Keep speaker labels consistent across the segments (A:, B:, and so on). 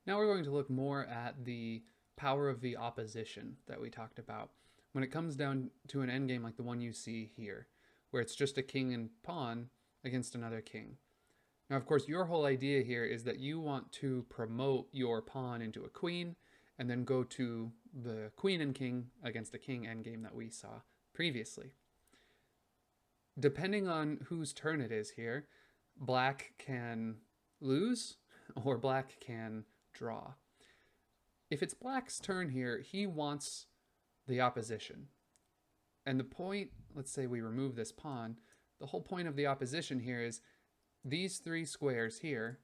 A: Now we're going to look more at the power of the opposition that we talked about when it comes down to an endgame like the one you see here, where it's just a king and pawn against another king. Now, of course, your whole idea here is that you want to promote your pawn into a queen and then go to the queen and king against a king endgame that we saw previously. Depending on whose turn it is here, black can lose or black can draw. If it's black's turn here, he wants the opposition. And the point, let's say we remove this pawn, the whole point of the opposition here is these three squares here,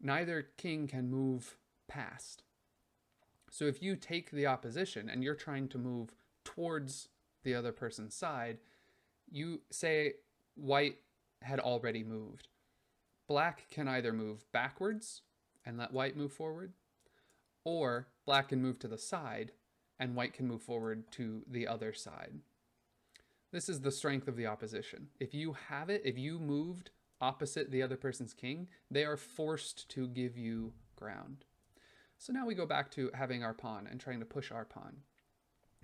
A: neither king can move past. So if you take the opposition and you're trying to move towards the other person's side, you say white had already moved. Black can either move backwards and let white move forward, or black can move to the side and white can move forward to the other side. This is the strength of the opposition. If you have it, if you moved opposite the other person's king, they are forced to give you ground. So now we go back to having our pawn and trying to push our pawn.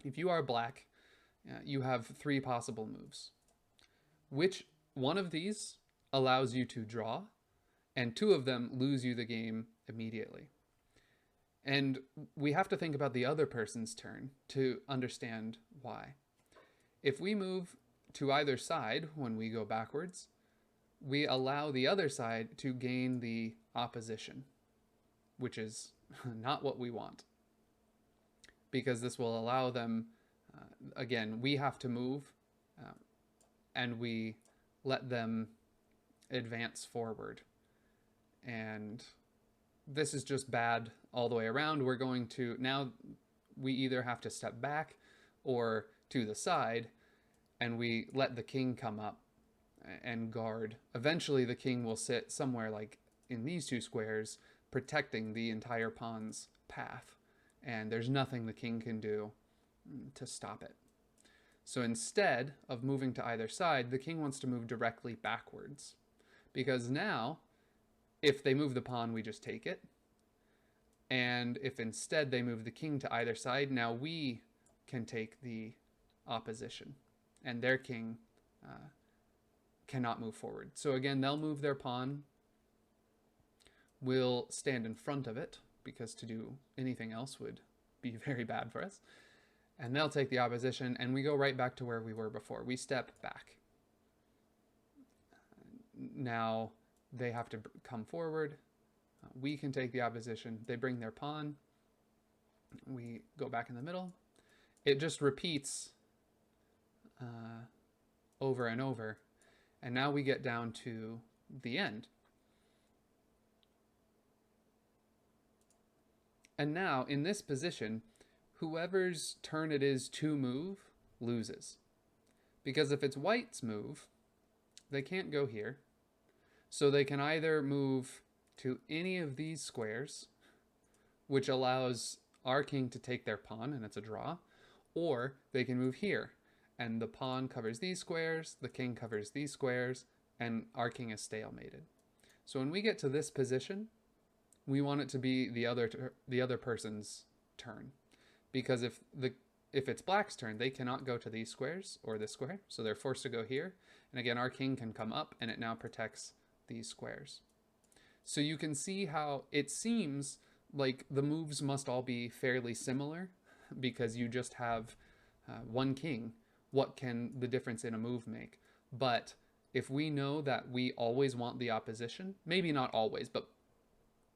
A: If you are black, you have three possible moves. Which one of these allows you to draw, and two of them lose you the game immediately. And we have to think about the other person's turn to understand why. If we move to either side when we go backwards, we allow the other side to gain the opposition, which is not what we want. Because this will allow them, again, we have to move, and we let them advance forward. And this is just bad all the way around. We're going to, now we either have to step back or to the side, and we let the king come up and guard. Eventually the king will sit somewhere like in these two squares, protecting the entire pawn's path. And there's nothing the king can do to stop it. So instead of moving to either side, the king wants to move directly backwards. Because now, if they move the pawn, we just take it. And if instead they move the king to either side, now we can take the opposition. And their king cannot move forward. So again, they'll move their pawn. We'll stand in front of it, because to do anything else would be very bad for us. And they'll take the opposition, and we go right back to where we were before. We step back. Now they have to come forward. We can take the opposition. They bring their pawn. We go back in the middle. It just repeats over and over. And now we get down to the end. And now, in this position, whoever's turn it is to move loses. Because if it's white's move, they can't go here. So they can either move to any of these squares, which allows our king to take their pawn, and it's a draw, or they can move here, and the pawn covers these squares, the king covers these squares, and our king is stalemated. So when we get to this position, we want it to be the other person's turn, because if it's black's turn, they cannot go to these squares or this square, so they're forced to go here. And again, our king can come up, and it now protects these squares. So you can see how it seems like the moves must all be fairly similar, because you just have one king. What can the difference in a move make? But if we know that we always want the opposition, maybe not always, but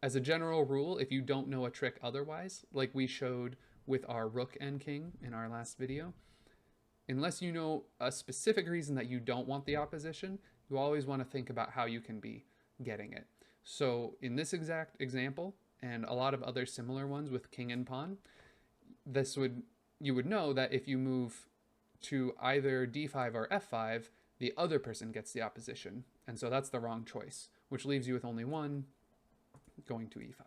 A: as a general rule, if you don't know a trick otherwise, like we showed with our rook and king in our last video, unless you know a specific reason that you don't want the opposition, you always want to think about how you can be getting it. So in this exact example, and a lot of other similar ones with king and pawn, you would know that if you move to either d5 or f5, the other person gets the opposition. And so that's the wrong choice, which leaves you with only one, going to e5.